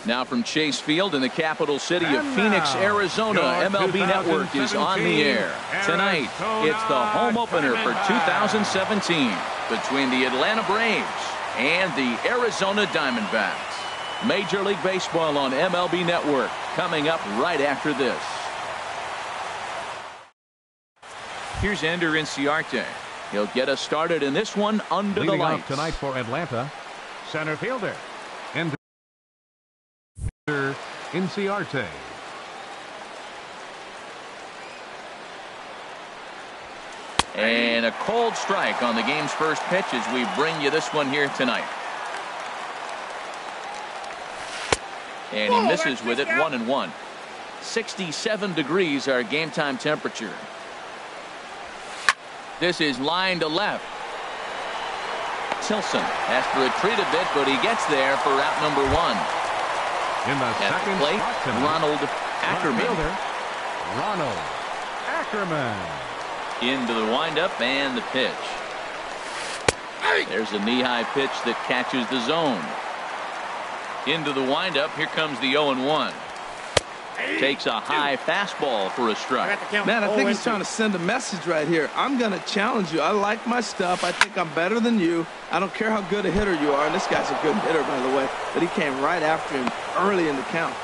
Now from Chase Field in the capital city of Phoenix, Arizona, MLB Network is on the air. Tonight, it's the home opener for 2017 between the Atlanta Braves and the Arizona Diamondbacks. Major League Baseball on MLB Network coming up right after this. Here's Ender Inciarte. He'll get us started in this one under the lights. Off tonight for Atlanta, center fielder Ender Inciarte. And a cold strike on the game's first pitch as we bring you this one here tonight. And he misses with it, 1-1. 67 degrees our game time temperature. This is line to left. Tilson has to retreat a bit, but he gets there for out number 1. In the At second the plate, Ronald Ackerman. Ronald Ackerman. Into the windup and the pitch. There's a knee-high pitch that catches the zone. Into the windup. Here comes the 0-1. Takes a high fastball for a strike. Man, I think he's trying to send a message right here. I'm going to challenge you. I like my stuff. I think I'm better than you. I don't care how good a hitter you are. And this guy's a good hitter, by the way. But he came right after him early in the count.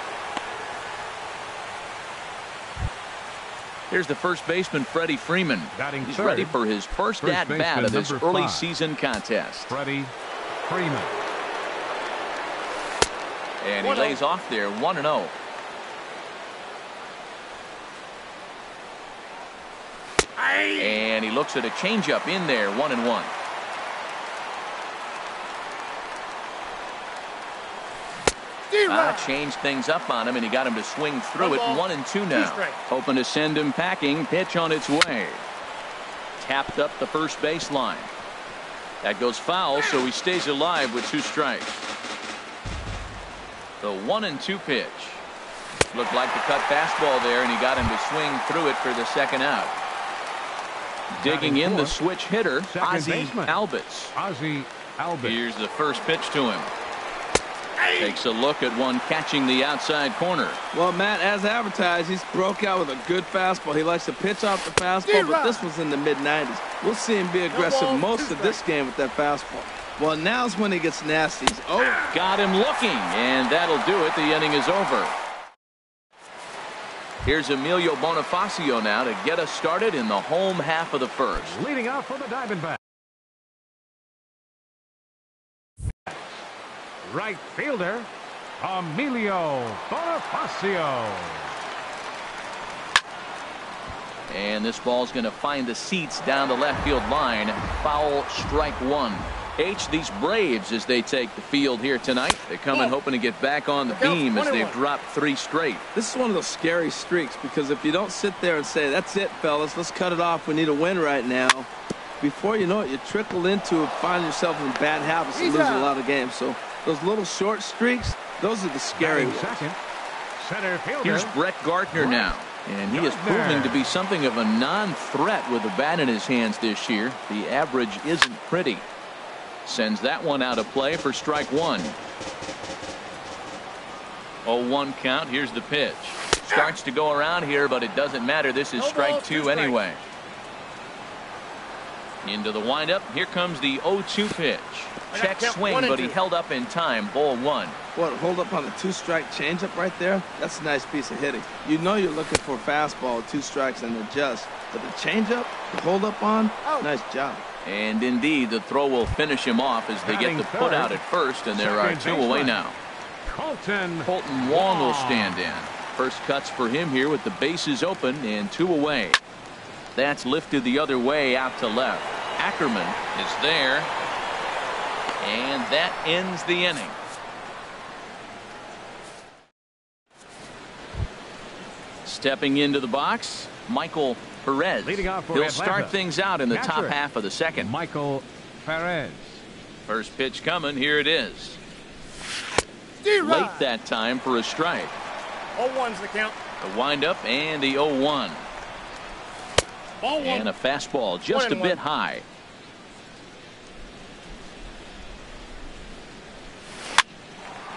Here's the first baseman, Freddie Freeman. He's ready for his first at-bat of this early season contest. Freddie Freeman. And he lays off there, 1-0. And he looks at a changeup in there, 1-1. Changed things up on him, and he got him to swing through it. 1-2 now. Hoping to send him packing. Pitch on its way. Tapped up the first baseline. That goes foul, so he stays alive with 2 strikes. The 1-2 pitch. Looked like the cut fastball there, and he got him to swing through it for the second out. Digging in the switch hitter, Ozzie Albies. Here's the first pitch to him. Takes a look at one catching the outside corner. Well, Matt, as advertised, he's broke out with a good fastball. He likes to pitch off the fastball, but this was in the mid-90s. We'll see him be aggressive most of this game with that fastball. Well, now's when he gets nasty. Got him looking, and that'll do it. The inning is over. Here's Emilio Bonifacio now to get us started in the home half of the first. Leading off for the Diamondbacks. Right fielder, Emilio Bonifacio. And this ball's going to find the seats down the left field line. Foul, strike 1. These Braves, as they take the field here tonight, they come in hoping to get back on the beam as they've dropped 3 straight. This is one of those scary streaks, because if you don't sit there and say, that's it, fellas, let's cut it off, we need a win right now, before you know it, you trickle into finding yourself in bad habits and losing a lot of games. So those little short streaks, those are the scary ones. Center fielder. Here's Brett Gardner now, and he is proving to be something of a non-threat with the bat in his hands this year. The average isn't pretty. Sends that one out of play for strike 1. 0-1 count. Here's the pitch. Starts to go around here, but it doesn't matter. This is strike 2 anyway. Into the windup. Here comes the 0-2 pitch. Check swing, but he held up in time. Ball 1. What, hold up on the 2-strike changeup right there? That's a nice piece of hitting. You know you're looking for a fastball with 2 strikes and adjust. But the changeup, the hold up on, nice job. And indeed, the throw will finish him off as they get the put out at first, and there are 2 away now. Colton Wong will stand in. First cuts for him here with the bases open and 2 away. That's lifted the other way out to left. Ackerman is there, and that ends the inning. Stepping into the box, Michael Perez. He'll start things out in the top half of the second. Michael Perez. First pitch coming. Here it is. Late that time for a strike. 0-1's the count. The windup and the 0-1. And a fastball just a bit high.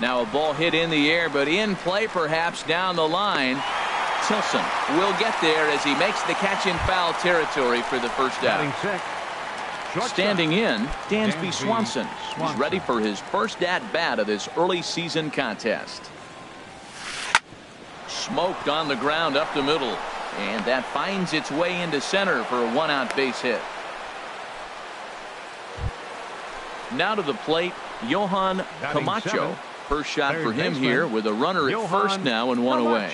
Now a ball hit in the air, but in play perhaps down the line. Tilson will get there as he makes the catch in foul territory for the first down. Standing in, Dansby Swanson. He's ready for his first at-bat of this early season contest. Smoked on the ground up the middle, and that finds its way into center for a one-out base hit. Now to the plate, Johan Camacho. First shot for him here with a runner at first now and one away.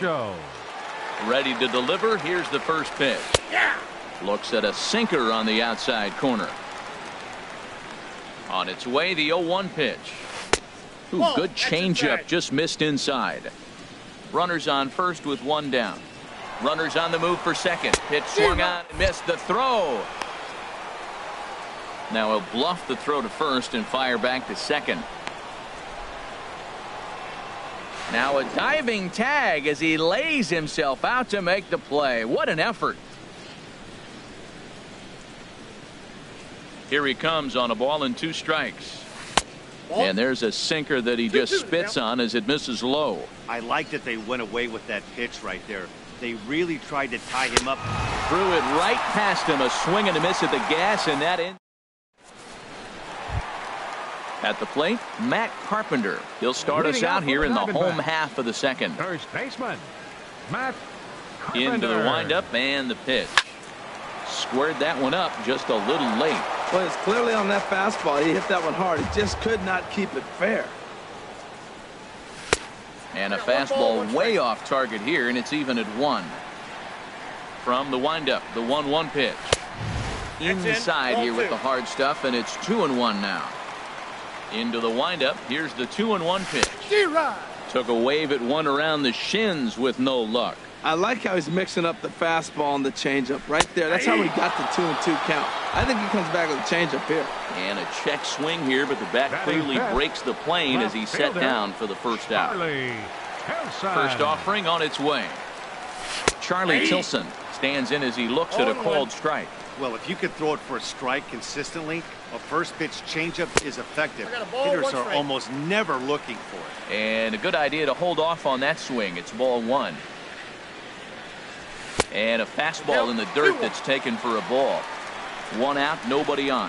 Ready to deliver. Here's the first pitch. Looks at a sinker on the outside corner. On its way, the 0-1 pitch. Good changeup, just missed inside. Runners on first with one down. Runners on the move for second. Pitch swung on and missed the throw. Now he'll bluff the throw to first and fire back to second. Now a diving tag as he lays himself out to make the play. What an effort. Here he comes on a ball and 2 strikes. And there's a sinker that he just spits on as it misses low. I like that they went away with that pitch right there. They really tried to tie him up. Threw it right past him. A swing and a miss at the gas, and that in. At the plate, Matt Carpenter. He'll start us out here in the home half of the second. First baseman, Matt Carpenter. Into the windup and the pitch. Squared that one up just a little late. Well, it's clearly on that fastball. He hit that one hard. He just could not keep it fair. And a fastball way off target here, and it's even at 1. From the windup, the 1-1 pitch. Inside here with the hard stuff, and it's 2-1 now. Into the windup. Here's the 2-1 pitch. Took a wave at one around the shins with no luck. I like how he's mixing up the fastball and the changeup right there. That's how he got the 2-2 count. I think he comes back with a changeup here. And a check swing here, but the bat clearly breaks the plane as he's set down for the first out. First offering on its way. Charlie Tilson stands in as he looks at a called strike. Well, if you could throw it for a strike consistently, a first pitch changeup is effective. Hitters are almost never looking for it. And a good idea to hold off on that swing. It's ball 1. And a fastball in the dirt that's taken for a ball. 1 out, nobody on.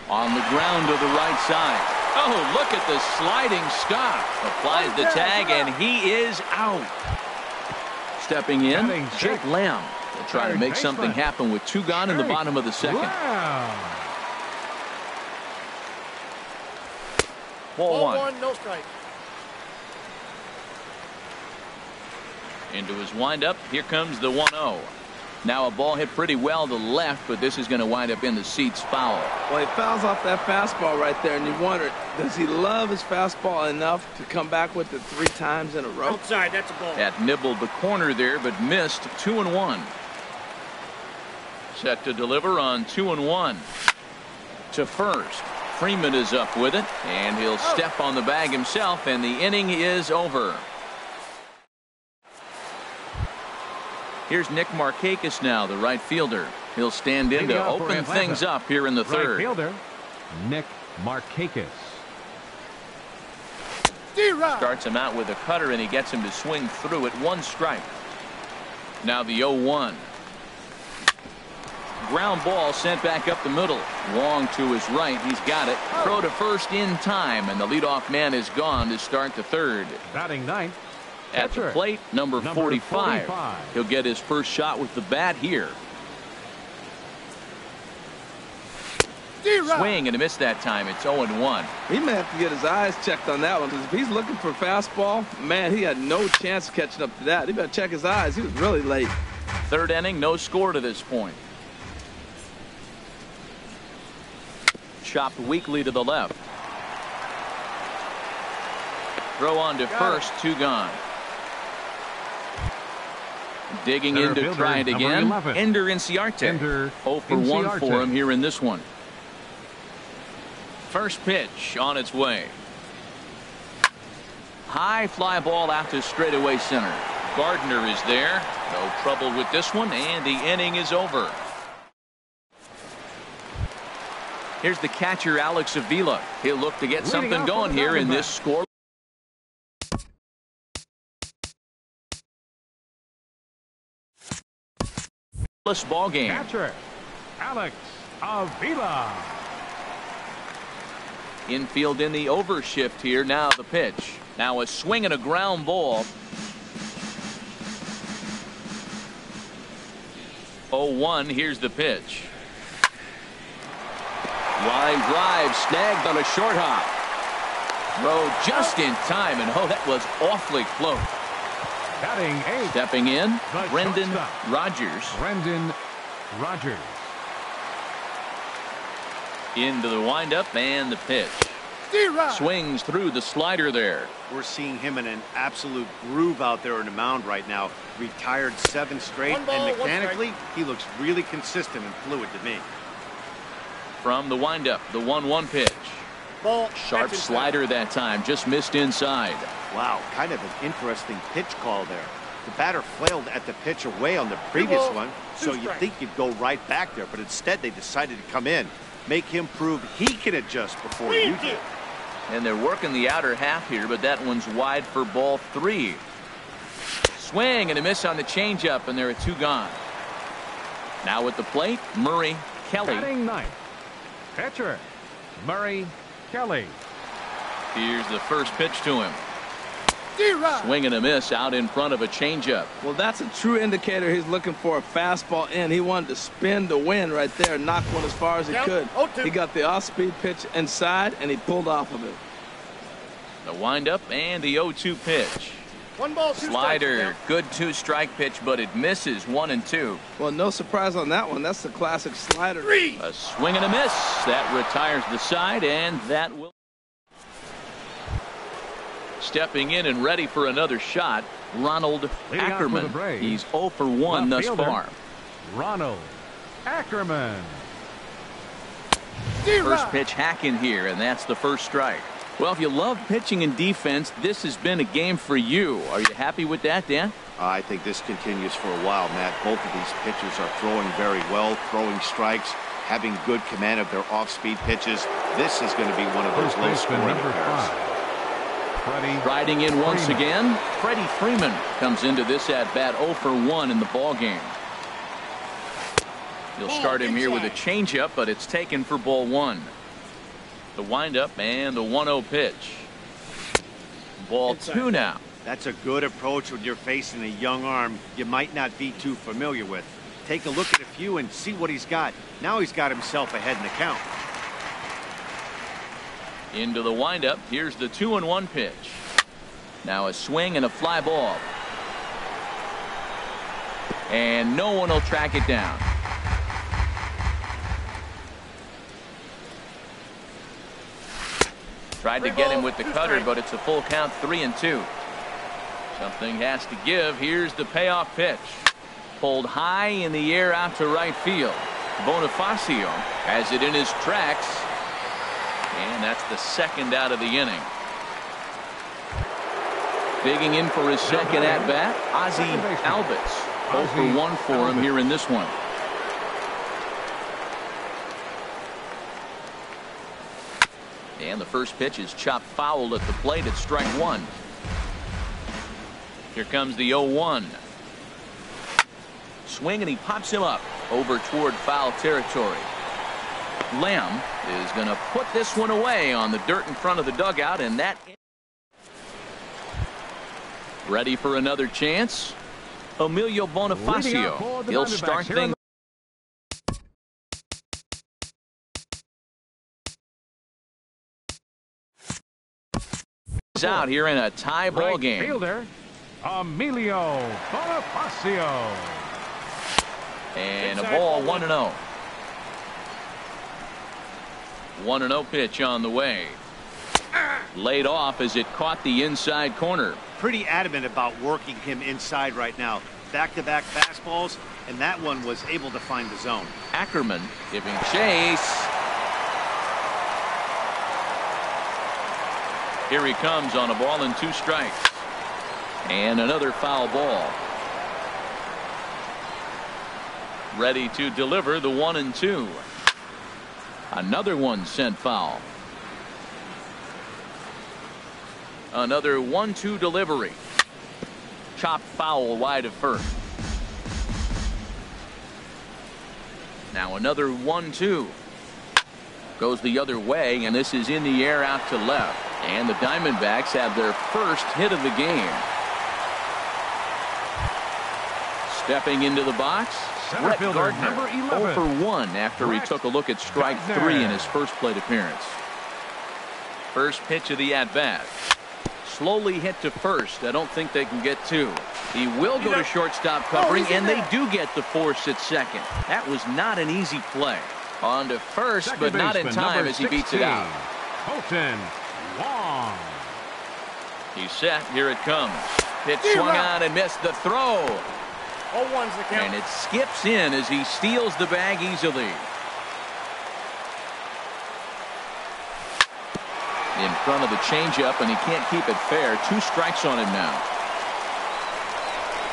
On the ground to the right side. Oh, look at the sliding stop. Applies the tag, and he is out. Stepping in, Jake Lamb. Will try to make something happen with 2 gone in the bottom of the second. Ball 1. No strike. Into his windup. Here comes the 1-0. Now a ball hit pretty well to left, but this is going to wind up in the seats foul. Well, he fouls off that fastball right there, and you wonder, does he love his fastball enough to come back with it 3 times in a row? Outside, that's a ball. That nibbled the corner there, but missed. 2-1. Set to deliver on 2-1. To first. Freeman is up with it, and he'll step on the bag himself, and the inning is over. Here's Nick Markakis now, the right fielder. He'll stand in to open things up here in the third. Right fielder, Nick Markakis. Starts him out with a cutter, and he gets him to swing through it. 1 strike. Now the 0-1. Ground ball sent back up the middle. Wong to his right. He's got it. Throw to first in time, and the leadoff man is gone to start the third. Batting ninth. At the plate, number 45. He'll get his first shot with the bat here. Swing and a miss that time. It's 0-1. He may have to get his eyes checked on that one, because if he's looking for fastball, man, he had no chance of catching up to that. He better check his eyes. He was really late. Third inning, no score to this point. Chopped weakly to the left. Throw on to first, 2 gone. Digging in to try it again. Ender Inciarte. 0 for 1 for him here in this one. First pitch on its way. High fly ball out to straightaway center. Gardner is there. No trouble with this one, and the inning is over. Here's the catcher, Alex Avila. He'll look to get something going here in this score. Ball game. Catcher, Alex Avila. Infield in the overshift here. Now the pitch. Now a swing and a ground ball. 0-1. Here's the pitch. Line drive snagged on a short hop. Throw just in time, and that was awfully close. Batting 8. Stepping in, The Brendan shortstop. Rogers. Brendan Rogers. Into the windup and the pitch. Swings through the slider there. We're seeing him in an absolute groove out there on the mound right now. Retired 7 straight, One ball, and one mechanically, he looks really consistent and fluid to me. From the windup, the 1-1 pitch. Ball. Sharp slider that time, just missed inside. Wow, kind of an interesting pitch call there. The batter flailed at the pitch away on the previous one, so you'd think you'd go right back there, but instead they decided to come in, make him prove he can adjust before you do. And they're working the outer half here, but that one's wide for ball 3. Swing and a miss on the changeup, and there are 2 gone. Now at the plate, Murray Kelly. Batting 9th. Catcher, Murray Kelly. Here's the first pitch to him. Swing and a miss out in front of a changeup. Well, that's a true indicator he's looking for a fastball in. He wanted to spin the wind right there and knock one as far as he could. He got the off-speed pitch inside, and he pulled off of it. The windup and the 0-2 pitch. 1 ball, 2 Slider, good 2-strike pitch, but it misses 1 and 2. Well, no surprise on that one. That's the classic slider. A swing and a miss. That retires the side, and that will. Stepping in and ready for another shot, Ronald Leading out for the Ackerman. Braves. He's 0 for 1 thus Left fielder, far. Ronald Ackerman. First pitch hacking here, and that's the first strike. Well, if you love pitching and defense, this has been a game for you. Are you happy with that, Dan? I think this continues for a while, Matt. Both of these pitchers are throwing very well, throwing strikes, having good command of their off-speed pitches. This is going to be one of those low-scoring affairs. Riding in once again, Freddie Freeman comes into this at-bat 0 for 1 in the ball game. You'll start him here with a changeup, but it's taken for ball 1. The windup and the 1-0 pitch. Ball 2 now. That's a good approach when you're facing a young arm you might not be too familiar with. Take a look at a few and see what he's got. Now he's got himself ahead in the count. Into the windup. Here's the 2-1 pitch. Now a swing and a fly ball. And no one will track it down. Tried to get him with the cutter, but it's a full count, 3-2. Something has to give. Here's the payoff pitch. Pulled high in the air out to right field. Bonifacio has it in his tracks. And that's the second out of the inning. Digging in for his second at-bat, Ozzie Albies. 0 for 1 for him here in this one. And the first pitch is chopped foul at the plate at strike 1. Here comes the 0-1. Swing and he pops him up over toward foul territory. Lamb is going to put this one away on the dirt in front of the dugout, and that ready for another chance. Emilio Bonifacio. He'll start things out here in a tie ball game. Fielder Emilio Bonifacio. And a ball 1-0. 1-0 pitch on the way. Laid off as it caught the inside corner. Pretty adamant about working him inside right now. Back-to-back fastballs, and that one was able to find the zone. Ackerman giving chase. Here he comes on a ball and 2 strikes. And another foul ball. Ready to deliver the 1-2. Another one sent foul. Another 1-2 delivery. Chopped foul wide of first. Now another 1-2. Goes the other way, and this is in the air out to left. And the Diamondbacks have their first hit of the game. Stepping into the box, Brett Gardner, 0 for 1 after he took a look at strike 3 in his first plate appearance. First pitch of the at-bat. Slowly hit to first. I don't think they can get 2. He will go to shortstop covering, and they do get the force at second. That was not an easy play. On to first, but not in time as he beats it out. Colton Wong. He's set. Here it comes. Pitch swung on and missed the throw. 0-1's the count. And it skips in as he steals the bag easily. In front of the changeup, and he can't keep it fair. 2 strikes on him now.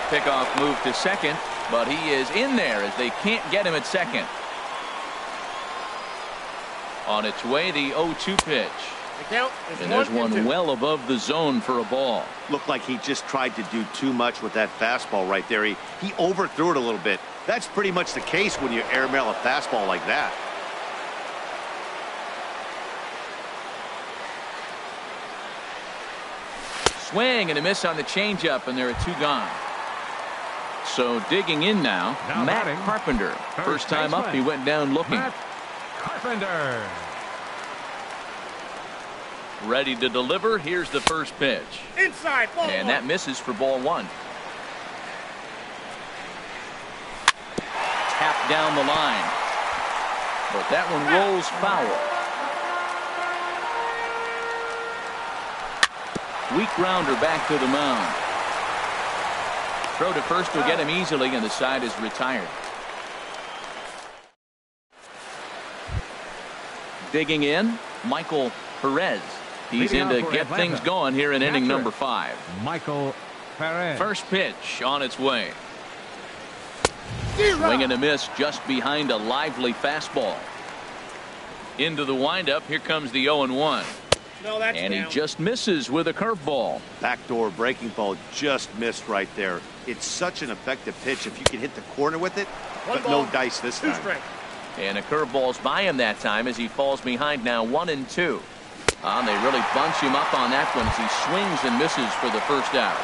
Pickoff move to second, but he is in there as they can't get him at second. On its way, the 0-2 pitch. The count is And there's 1-2. one well above the zone for a ball. Looked like he just tried to do too much with that fastball right there. He overthrew it a little bit. That's pretty much the case when you airmail a fastball like that. Swing and a miss on the changeup, and there are 2 gone. So digging in now Matt batting, Carpenter. First time up, he went down looking. Matt Carpenter. Ready to deliver. Here's the first pitch. Inside, ball And 1. that misses for ball 1. Tapped down the line. But that one rolls foul. Weak grounder back to the mound. Throw to first will get him easily, and the side is retired. Digging in, Michael Perez. He's in to get things going here in inning number 5. Michael Perez. First pitch on its way. Swing and a miss just behind a lively fastball. Into the windup. Here comes the 0-1. No, that's And he down. just misses with a curveball. Backdoor breaking ball just missed right there. It's such an effective pitch if you can hit the corner with it, One but ball, no dice this 2 time. strikes. And a curveball's by him that time as he falls behind now 1-2. And they really bunch him up on that one as he swings and misses for the first out.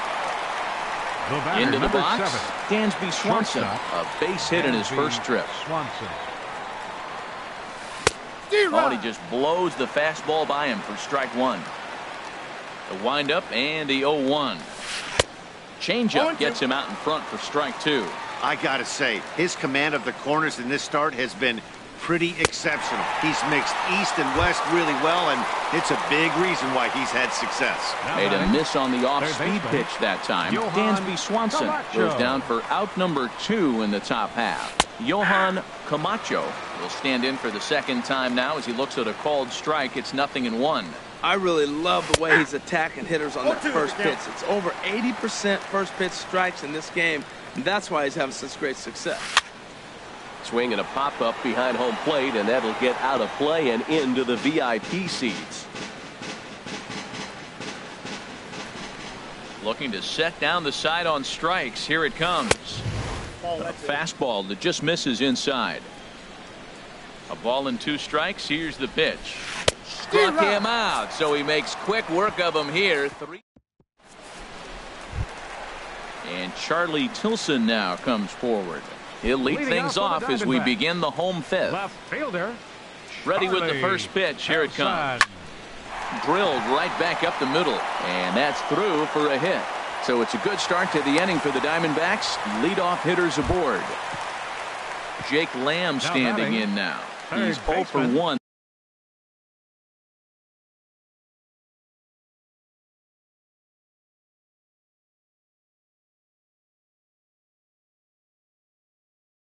Into the box, 7. Dansby Swanson, a base hit in his first trip. Swanson. Oh, and he just blows the fastball by him for strike 1. The windup and the 0-1. Changeup gets him out in front for strike 2. I gotta say, his command of the corners in this start has been pretty exceptional. He's mixed east and west really well, and it's a big reason why he's had success. Made a miss on the off-speed pitch that time. Dansby Swanson goes down for out number 2 in the top half. Johan Camacho will stand in for the second time now as he looks at a called strike. It's 0-1. I really love the way he's attacking hitters on that first pitch. It's over 80% first pitch strikes in this game, and that's why he's having such great success. Swing and a pop-up behind home plate, and that'll get out of play and into the VIP seats. Looking to set down the side on strikes. Here it comes. A fastball that just misses inside. A ball and 2 strikes. Here's the pitch. Struck him out, so he makes quick work of him here. 3. And Charlie Tilson now comes forward. He'll lead things off as we begin the home 5th. Left fielder. Ready with the first pitch. Here it comes. Drilled right back up the middle, and that's through for a hit. So it's a good start to the inning for the Diamondbacks. Leadoff hitters aboard. Jake Lamb standing in now. He's 0 for 1.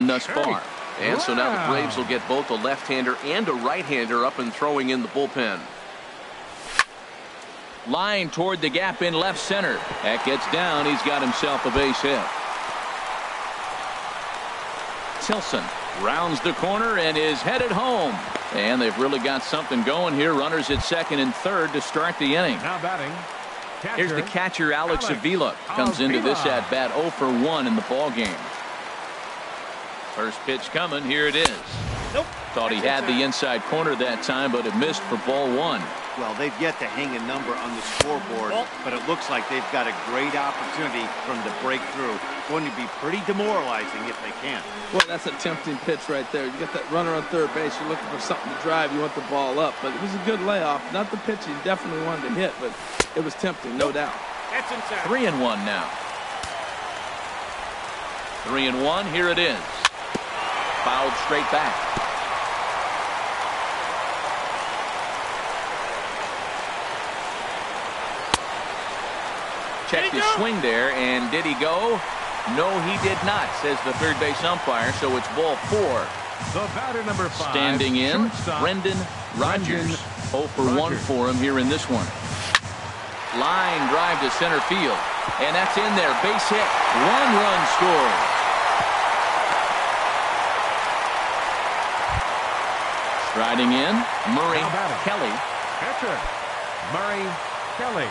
Thus far. And so now the Braves will get both a left-hander and a right-hander up and throwing in the bullpen. Line toward the gap in left center. That gets down. He's got himself a base hit. Tilson rounds the corner and is headed home. And they've really got something going here. Runners at second and third to start the inning. Now batting. Here's the catcher, Alex Avila. Comes into this at bat 0 for 1 in the ball game. First pitch coming. Here it is. Nope. Thought he had the inside corner that time, but it missed for ball 1. Well, they've yet to hang a number on the scoreboard, but it looks like they've got a great opportunity for them to break through. Going to be pretty demoralizing if they can. Well, that's a tempting pitch right there. You got that runner on third base. You're looking for something to drive. You want the ball up, but it was a good layoff. Not the pitch he definitely wanted to hit, but it was tempting, no doubt. That's inside. 3-1 now. 3-1. Here it is. Fouled straight back. Checked his swing there, and did he go? No, he did not, says the third base umpire, so it's ball 4. The batter number 5. Standing in, Brendan Rodgers. 0 for 1 for him here in this one. Line drive to center field, and that's in there. Base hit. 1 run scored. Striding in, Murray Kelly. Catcher, Murray Kelly.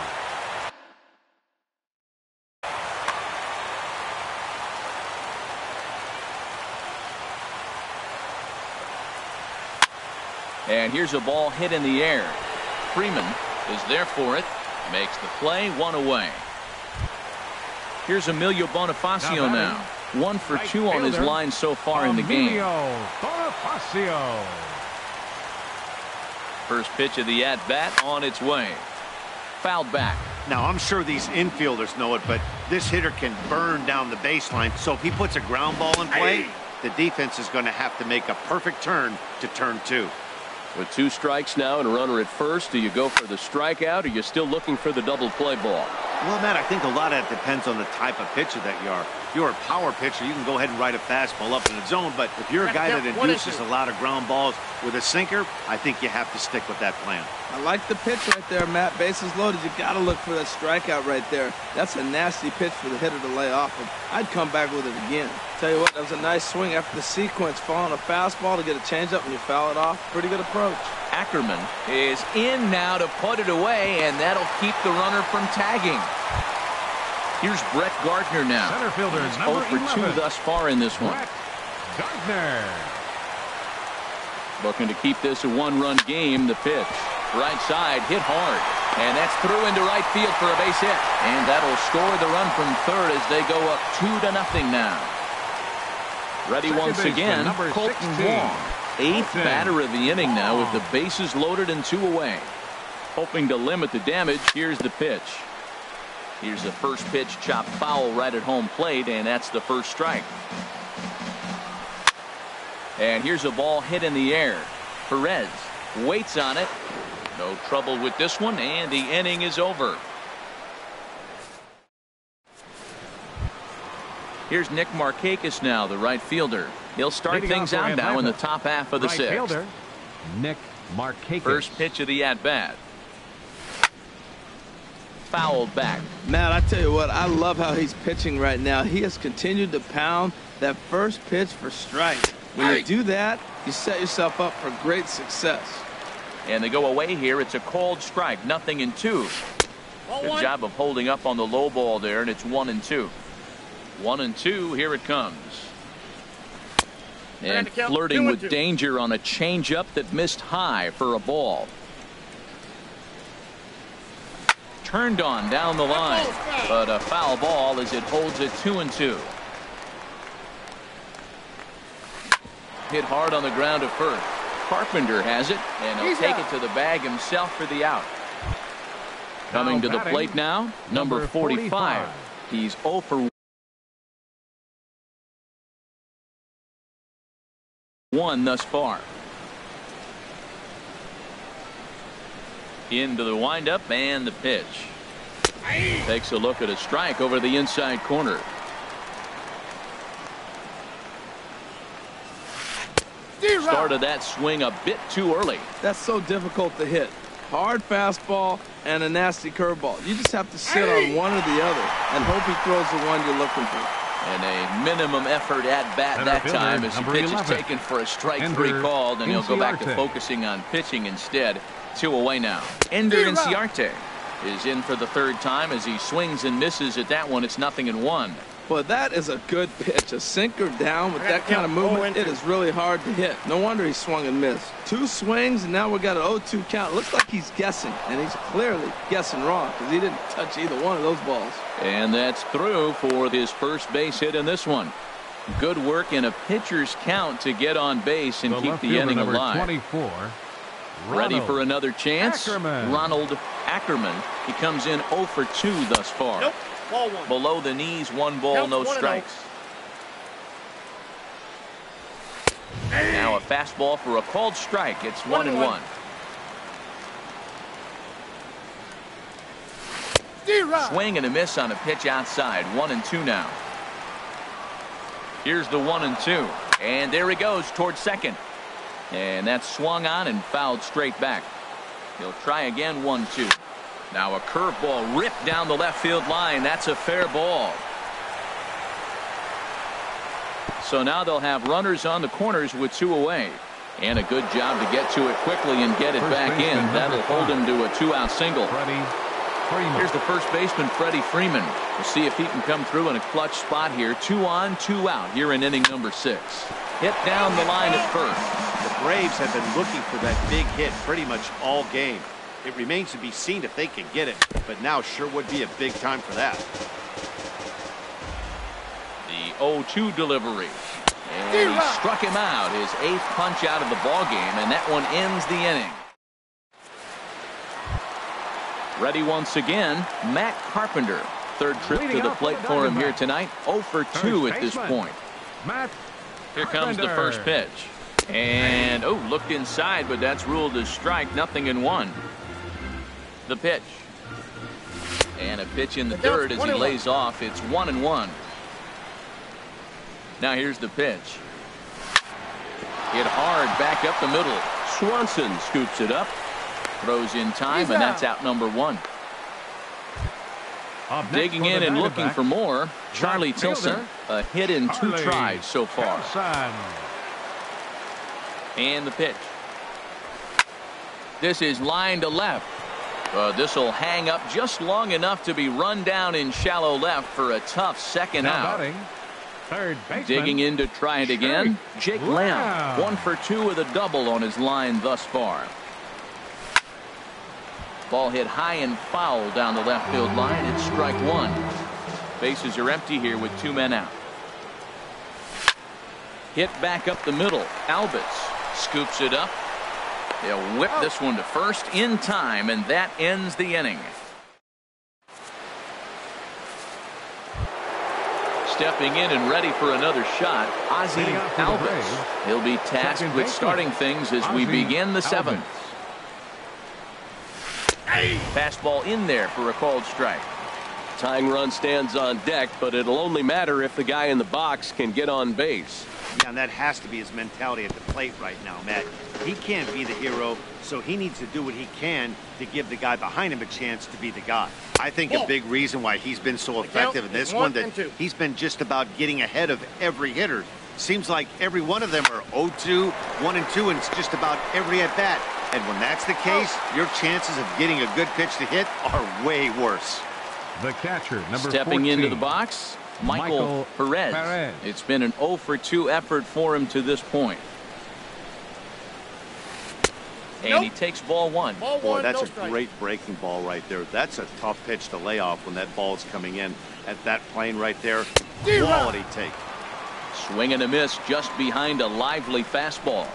And here's a ball hit in the air. Freeman is there for it. Makes the play, 1 away. Here's Emilio Bonifacio now. 1 for 2 on his line so far in the game. Bonifacio. First pitch of the at-bat on its way. Fouled back. Now, I'm sure these infielders know it, but this hitter can burn down the baseline. So if he puts a ground ball in play, the defense is going to have to make a perfect turn to turn 2. With 2 strikes now and a runner at first, do you go for the strikeout, or are you still looking for the double play ball? Well, Matt, I think a lot of it depends on the type of pitcher that you are. If you're a power pitcher, you can go ahead and ride a fastball up in the zone, but if you're a guy that induces a lot of ground balls with a sinker, I think you have to stick with that plan. I like the pitch right there, Matt. Bases loaded. You got to look for that strikeout right there. That's a nasty pitch for the hitter to lay off him. I'd come back with it again. Tell you what, that was a nice swing after the sequence. Following a fastball to get a changeup and you foul it off. Pretty good approach. Ackerman is in now to put it away, and that'll keep the runner from tagging. Here's Brett Gardner now. Center fielder, He's number 0 for 2 11. thus far in this one. Brett Gardner. Looking to keep this a 1-run game. The pitch. Right side, hit hard. And that's through into right field for a base hit. And that'll score the run from third as they go up 2-0 now. Ready Second once baseman, again, number Colton 16. Wong. 8th Colton batter of the inning now with Wong. the bases loaded and 2 away. Hoping to limit the damage. Here's the pitch. Here's the first pitch, chopped foul right at home plate, and that's the first strike. And here's a ball hit in the air. Perez waits on it. No trouble with this one, and the inning is over. Here's Nick Markakis now, the right fielder. He'll start Leading things off for out now in the Atlanta, top half of the right 6th. Fielder, Nick Markakis. First pitch of the at-bat. Fouled back. Matt, I tell you what, I love how he's pitching right now. He has continued to pound that first pitch for strike. When you do that, you set yourself up for great success. And they go away here. It's a called strike. 0-2. Good job of holding up on the low ball there, and it's 1-2. 1-2. Here it comes. And flirting with danger on a changeup that missed high for a ball. Turned on down the line, but a foul ball as it holds it 2-2. Hit hard on the ground at first. Carpenter has it, and he'll take it to the bag himself for the out. Coming to the plate now, number 45. He's 0 for 1 thus far. Into the windup and the pitch. Takes a look at a strike over the inside corner. Started that swing a bit too early. That's so difficult to hit. Hard fastball and a nasty curveball. You just have to sit on one or the other and hope he throws the one you're looking for. And a minimum effort at bat that time as the pitch is taken for a strike 3 called, and he'll go back to focusing on pitching instead. 2 away now. Ender Inciarte is in for the 3rd time as he swings and misses at that one. It's 0-1. Well, that is a good pitch. A sinker down with that kind of movement, it is really hard to hit. No wonder he swung and missed. 2 swings, and now we got an 0-2 count. Looks like he's guessing, and he's clearly guessing wrong because he didn't touch either one of those balls. And that's through for his first base hit in this one. Good work in a pitcher's count to get on base and keep the inning alive. 24, ready for another chance. Ackerman. Ronald Ackerman. He comes in 0 for 2 thus far. Nope. Ball 1. Below the knees, 1 ball, no strikes. Now a fastball for a called strike. It's 1-1. Swing and a miss on a pitch outside. 1-2 now. Here's the 1-2. And there he goes towards second. And that's swung on and fouled straight back. He'll try again. 1-2. Now a curveball ripped down the left field line. That's a fair ball. So now they'll have runners on the corners with 2 away. And a good job to get to it quickly and get it back in. That'll hold him to a 2-out single. Here's the first baseman, Freddie Freeman. We'll see if he can come through in a clutch spot here. 2 on, 2 out here in inning number 6. Hit down the line at first. The Braves have been looking for that big hit pretty much all game. It remains to be seen if they can get it, but now sure would be a big time for that. The 0-2 delivery. And he struck him out, his 8th punch out of the ball game, and that one ends the inning. Ready once again, Matt Carpenter. 3rd trip to the plate for him here tonight. 0 for 2 at this point. Here comes the first pitch. And, looked inside, but that's ruled as strike. 0-1. The pitch. And a pitch in the 3rd as he lays off. It's 1-1. Now here's the pitch. Hit hard back up the middle. Swanson scoops it up. Throws in time, and that's out number 1. Digging in and looking for more, Charlie Tilson. A hit in 2 tries so far. And the pitch. This is line to left. This will hang up just long enough to be run down in shallow left for a tough second out. Digging in to try it again. Jake Lamb. 1 for 2 with a double on his line thus far. Ball hit high and foul down the left field line. It's strike 1. Bases are empty here with 2 men out. Hit back up the middle. Albus scoops it up. They'll whip this one to first in time, and that ends the inning. Stepping in and ready for another shot, Ozzie Albus. He'll be tasked with starting things as we begin the 7th. Fastball in there for a called strike. Tying run stands on deck, but it'll only matter if the guy in the box can get on base. Yeah, and that has to be his mentality at the plate right now, Matt. He can't be the hero, so he needs to do what he can to give the guy behind him a chance to be the guy. I think a big reason why he's been so effective in this one, that he's been just about getting ahead of every hitter. Seems like every one of them are 0-2, 1-2, and it's just about every at-bat. And when that's the case, your chances of getting a good pitch to hit are way worse. The catcher, number Stepping 14. into the box, Michael Perez. It's been an 0 for 2 effort for him to this point. And he takes ball 1. Boy, that's a great breaking ball right there. That's a tough pitch to lay off when that ball is coming in at that plane right there. Quality take. Swing and a miss just behind a lively fastball.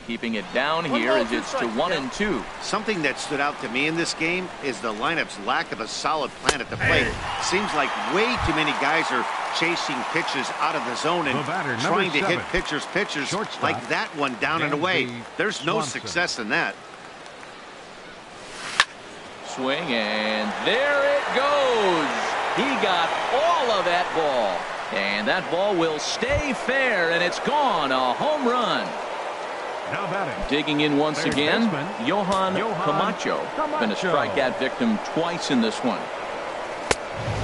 Keeping it down here as it's to 1-2. Something that stood out to me in this game is the lineup's lack of a solid plan at the plate. Seems like way too many guys are chasing pitches out of the zone and trying to hit pitchers like that one down and away. There's no success in that. Swing, and there it goes. He got all of that ball. And that ball will stay fair, and it's gone. A home run. Now batting. Digging in once again, Johan Camacho. Been a Camacho. strikeout victim twice in this one.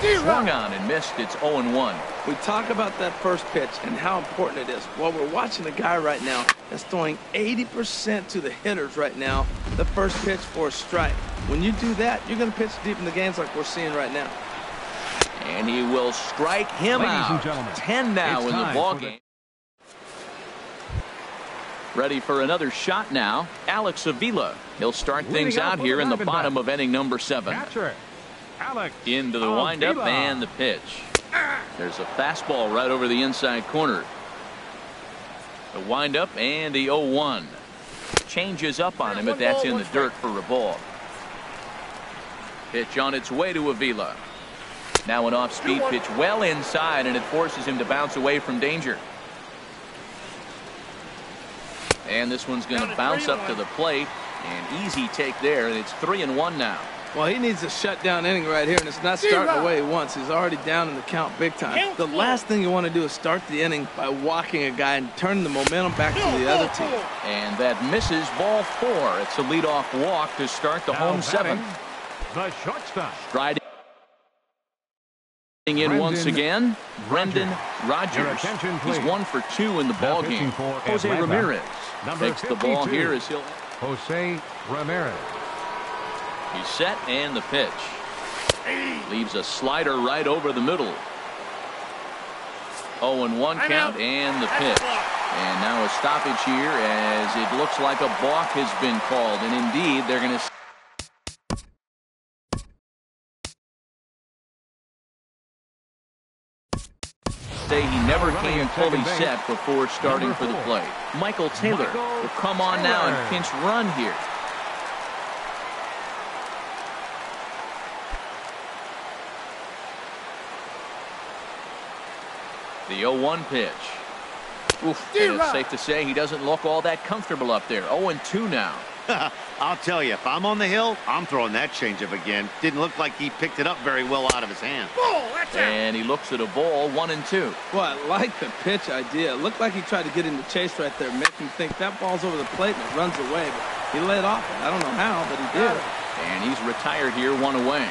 Swung on and missed. It's 0-1. We talk about that first pitch and how important it is. Well, we're watching a guy right now that's throwing 80% to the hitters right now, the first pitch for a strike. When you do that, you're going to pitch deep in the games like we're seeing right now. And he will strike him out. 10 now in the ball game. Ready for another shot now. Alex Avila. He'll start things out here in the bottom of inning number 7. Catcher, Alex Into the windup and the pitch. There's a fastball right over the inside corner. The windup and the 0-1. Changes up on him, but that's in the dirt for a ball. Pitch on its way to Avila. Now an off-speed pitch well inside, and it forces him to bounce away from danger. And this one's going to bounce up to the plate. An easy take there, and it's 3-1 now. Well, he needs a shutdown inning right here, and it's not starting the way he wants. He's already down in the count big time. The last thing you want to do is start the inning by walking a guy and turning the momentum back to the other team. And that misses, ball 4. It's a leadoff walk to start the home 7. The shortstop. Striding in once again, Brendan Rogers. He's 1 for 2 in the ball game. Jose Ramirez takes the ball here as he'll. Jose Ramirez. He's set, and the pitch. Leaves a slider right over the middle. 0-1 count, and the pitch. And now a stoppage here as it looks like a balk has been called. And indeed, they're going to say he never came fully set before starting for the plate. Michael Taylor will come on now and pinch run here. The 0-1 pitch. Oof, and it's safe to say he doesn't look all that comfortable up there. 0-2 now. I'll tell you, if I'm on the hill, I'm throwing that changeup again. Didn't look like he picked it up very well out of his hand. And he looks at a ball, 1-2. Well, I like the pitch idea. It looked like he tried to get in the chase right there, make him think that ball's over the plate and it runs away. But he let off it. I don't know how, but he did. And he's retired here, 1 away.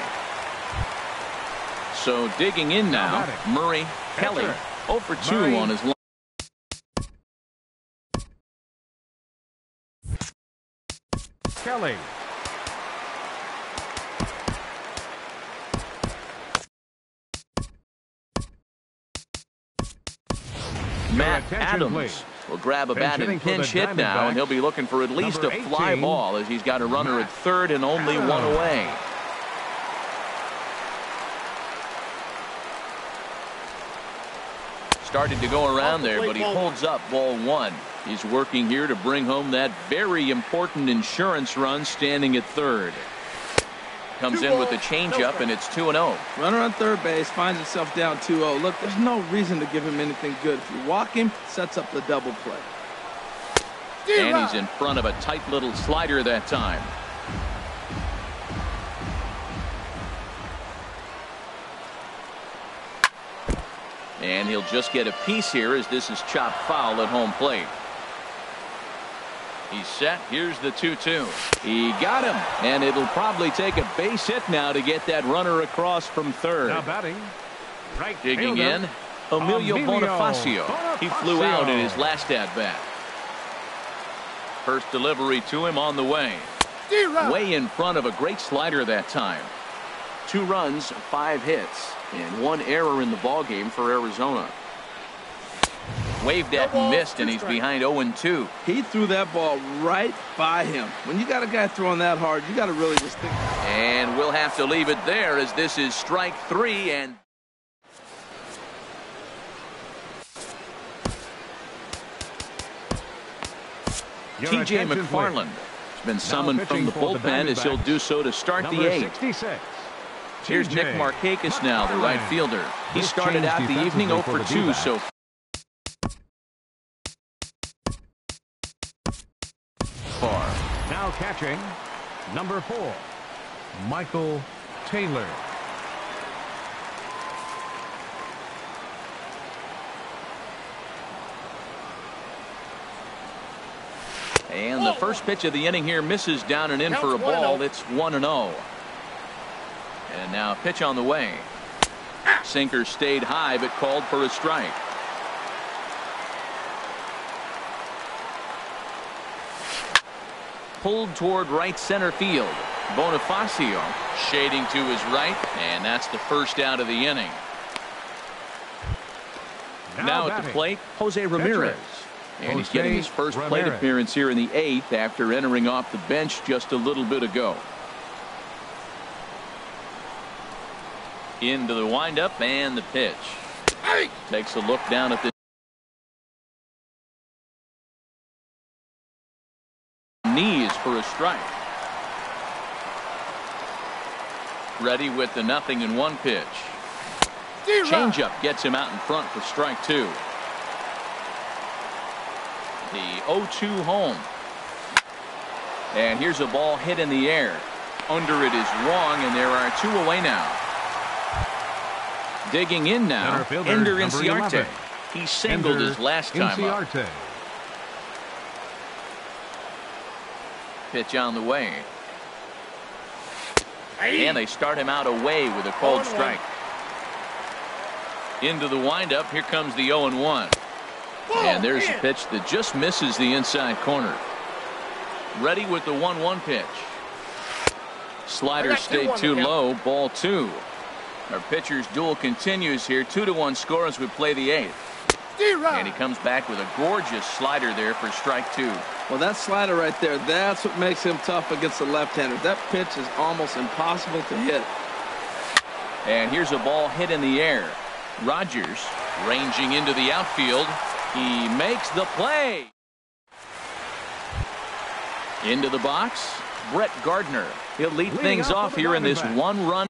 So digging in now, Murray Kelly, 0 for 2 on his line. Kelly. Matt Adams will grab a bat and pinch hit now, and he'll be looking for at least a fly ball as he's got a runner at third and only 1 away. Started to go around there, but he holds up ball 1. He's working here to bring home that very important insurance run, standing at third. Comes in with the changeup, and it's 2-0. Runner on third base finds himself down 2-0. Look, there's no reason to give him anything good. If you walk him, sets up the double play. And he's in front of a tight little slider that time. And he'll just get a piece here as this is chopped foul at home plate. He's set. Here's the 2-2. He got him, and it'll probably take a base hit now to get that runner across from third. Now batting, right digging fielder, in, Emilio Bonifacio. He flew out in his last at-bat. First delivery to him on the way. Way in front of a great slider that time. 2 runs, 5 hits, and 1 error in the ballgame for Arizona. Waved at and missed, and he's behind 0-2. He threw that ball right by him. When you got a guy throwing that hard, you got to really just think. And we'll have to leave it there as this is strike 3. And TJ McFarland has been summoned from the bullpen as he'll do so to start the 8th. Here's Nick Markakis now, the right fielder. He started out the evening 0 for 2 so far. Now catching, number 4, Michael Taylor. And the first pitch of the inning here misses down and in for a ball. It's 1-0. And now a pitch on the way. Sinker stayed high but called for a strike. Pulled toward right center field. Bonifacio shading to his right, and that's the first out of the inning. Now at the plate, Jose Ramirez. And he's getting his first plate appearance here in the 8th after entering off the bench just a little bit ago. Into the windup and the pitch. Takes a look down at the knees for a strike. Ready with the 0-1 pitch. Changeup gets him out in front for strike 2. The 0-2 home. And here's a ball hit in the air. Under it is wrong, and there are 2 away now. Digging in now, Ender Inciarte. He singled his last time up. Pitch on the way. And they start him out away with a cold strike. Into the windup. Here comes the 0-1. And there's a pitch that just misses the inside corner. Ready with the 1-1 pitch. Slider stayed too low. Ball 2. Our pitcher's duel continues here. 2-1 score as we play the 8th. And he comes back with a gorgeous slider there for strike 2. Well, that slider right there, that's what makes him tough against the left-hander. That pitch is almost impossible to hit. And here's a ball hit in the air. Rogers ranging into the outfield. He makes the play. Into the box, Brett Gardner. He'll lead things off here in this 1-run.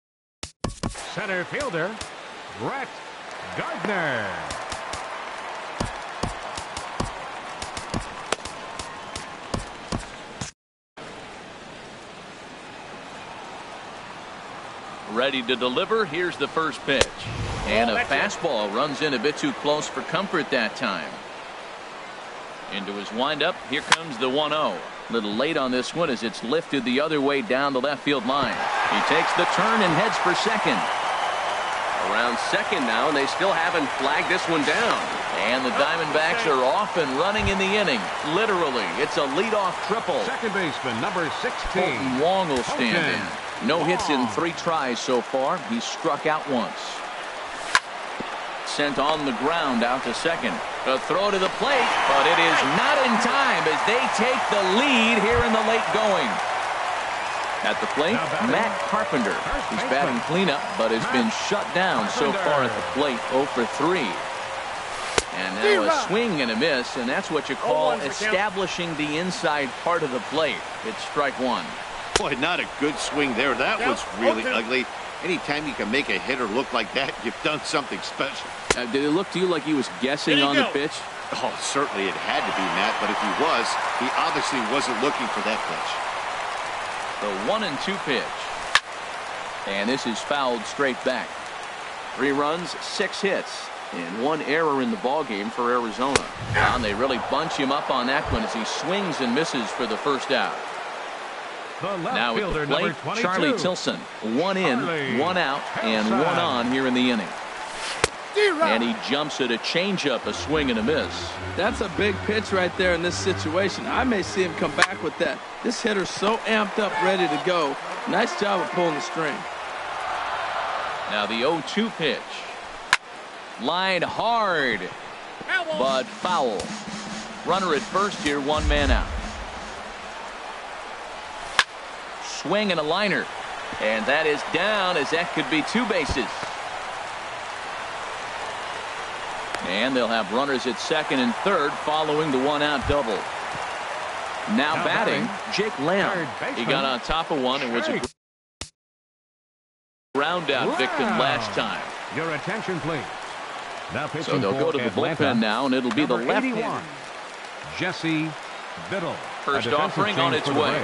Center fielder, Brett Gardner. Ready to deliver. Here's the first pitch. And a fastball runs in a bit too close for comfort that time. Into his windup. Here comes the 1-0. A little late on this one as it's lifted the other way down the left field line. He takes the turn and heads for second. Around second now, and they still haven't flagged this one down. And the Diamondbacks are off and running in the inning. Literally, it's a leadoff triple. Second baseman, number 16. Colton Wong will stand in. No hits in 3 tries so far. He's struck out once. Sent on the ground out to second. A throw to the plate, but it is not in time as they take the lead here in the late going. At the plate, Matt Carpenter. He's batting cleanup, but has been shut down so far at the plate. 0 for 3. And now a swing and a miss, and that's what you call establishing the inside part of the plate. It's strike 1. Boy, not a good swing there. That was really ugly. Anytime you can make a hitter look like that, you've done something special. Did it look to you like he was guessing on the pitch? Oh, certainly it had to be, Matt, but if he was, he obviously wasn't looking for that pitch. The 1-2 pitch. And this is fouled straight back. 3 runs, 6 hits, and 1 error in the ballgame for Arizona. And they really bunch him up on that one as he swings and misses for the first out. Now at the plate, Charlie Tilson. 1 in, 1 out, and 1 on here in the inning. And he jumps at a changeup, a swing and a miss. That's a big pitch right there in this situation. I may see him come back with that. This hitter's so amped up, ready to go. Nice job of pulling the string. Now the 0-2 pitch. Lined hard, but foul. Runner at first here, 1 man out. Swing and a liner. And that is down as that could be 2 bases. And they'll have runners at second and third following the 1-out double. Now batting, Jake Lamb. He got on top of one and was a ground-out victim last time. Your attention, please. Now so they'll go to the bullpen now, and it'll be the left-hander. Jesse Biddle. First offering on its way.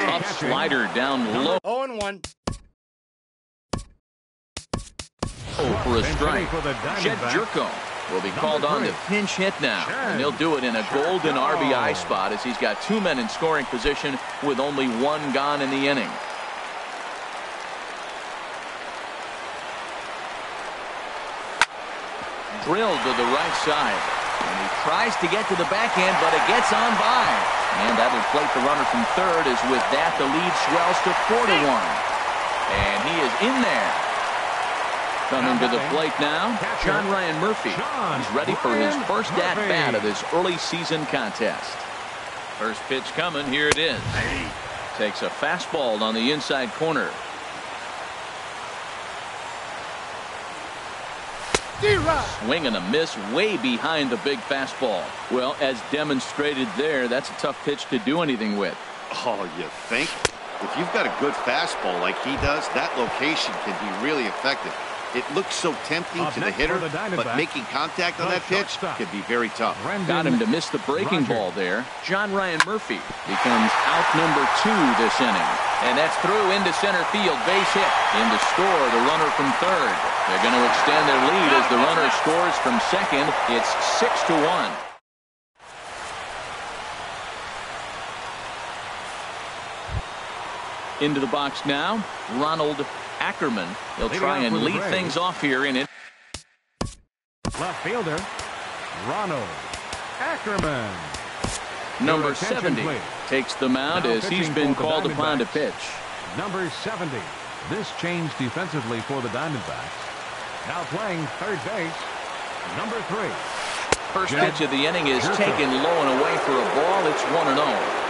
Tough slider down low. 0-1. For a strike. Jed Jerko will be called on to pinch hit now, and he'll do it in a golden RBI spot as he's got 2 men in scoring position with only 1 gone in the inning. drilled to the right side. And he tries to get to the backhand, but it gets on by. And that'll plate the runner from third, as with that the lead swells to 4-1. And he is in there. Coming to the plate now, John Ryan Murphy. He's ready for his first at-bat of this early season contest. First pitch coming, here it is. Takes a fastball on the inside corner. Swing and a miss way behind the big fastball. Well, as demonstrated there, that's a tough pitch to do anything with. Oh, you think? If you've got a good fastball like he does, that location can be really effective. It looks so tempting to the hitter, but making contact on that pitch can be very tough. Got him to miss the breaking ball there. John Ryan Murphy becomes out number 2 this inning. And that's through into center field, base hit. In to score the runner from third. They're going to extend their lead as the runner scores from second. It's 6-1. Into the box now, Ronald Ackerman. He'll try and lead things off here in it. Left fielder, Ronald Ackerman. Number 70 takes the mound as he's been called upon to pitch. Number 70. This change defensively for the Diamondbacks. Now playing third base, number 3. First pitch of the inning is taken low and away for a ball. It's 1-0.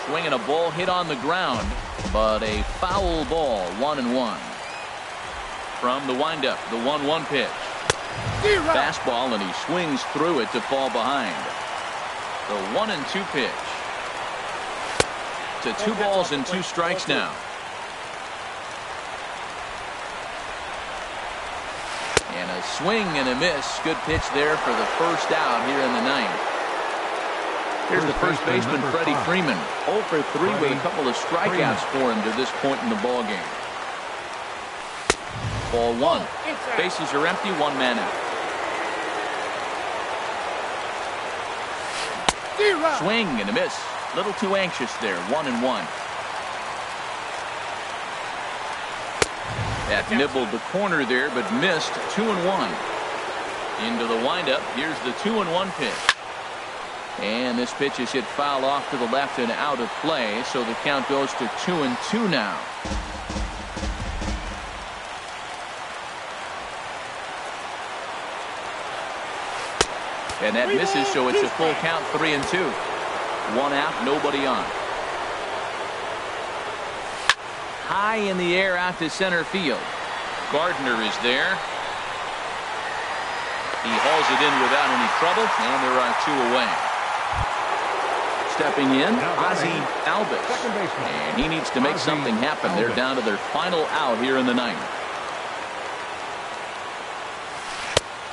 Swinging a ball hit on the ground, but a foul ball, 1-1. From the windup, the 1-1 pitch. Fastball, and he swings through it to fall behind. The 1-2 pitch. To 2 balls and 2 strikes now. And a swing and a miss. Good pitch there for the first out here in the 9th. Here's the first baseman, Freddie Freeman. 0 for 3 with a couple of strikeouts for him to this point in the ball game. Ball 1. Bases are empty, 1 man out. Swing and a miss. Little too anxious there. 1-1. That nibbled the corner there, but missed. 2-1. Into the windup. Here's the 2-1 pitch. And this pitch is hit foul off to the left and out of play, so the count goes to 2-2 now. And that misses, so it's a full count, 3-2. 1 out, nobody on. High in the air out to center field. Gardner is there. He hauls it in without any trouble, and there are 2 away. Stepping in, Ozzie Albies. And he needs to make something happen. They're down to their final out here in the 9th.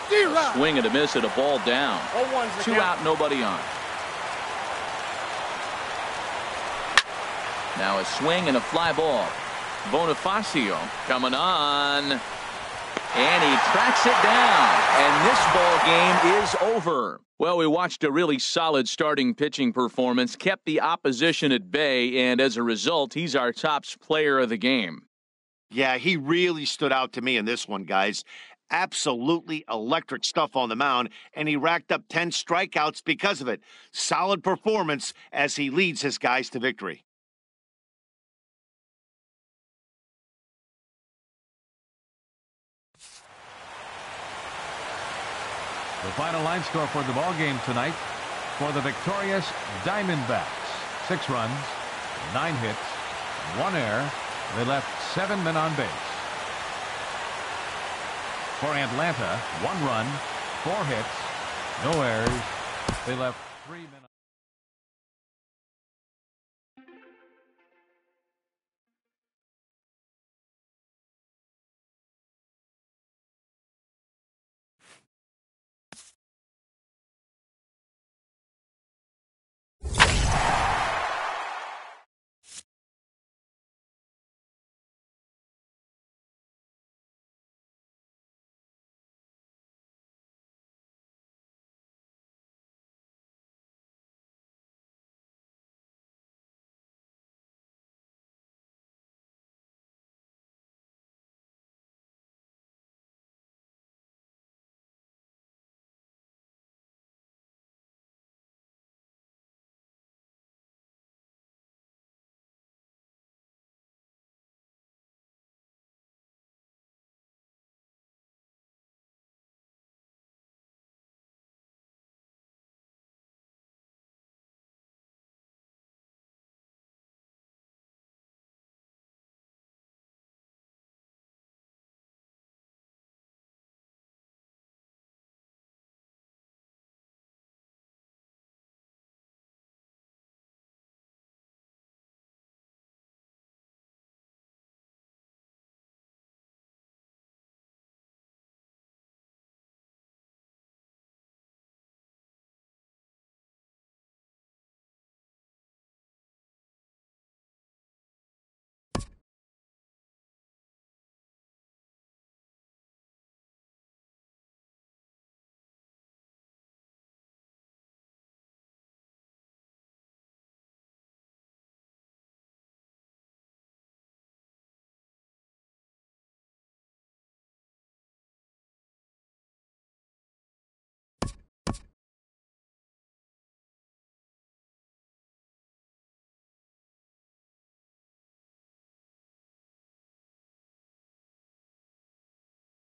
A swing and a miss at a ball down. 2 out, nobody on. Now a swing and a fly ball. Bonifacio coming on. And he tracks it down. And this ball game is over. Well, we watched a really solid starting pitching performance, kept the opposition at bay, and as a result, he's our top player of the game. Yeah, he really stood out to me in this one, guys. Absolutely electric stuff on the mound, and he racked up 10 strikeouts because of it. Solid performance as he leads his guys to victory. The final line score for the ball game tonight for the victorious Diamondbacks: 6 runs, 9 hits, 1 error. They left 7 men on base. For Atlanta, 1 run, 4 hits, no errors. They left 3 men on base.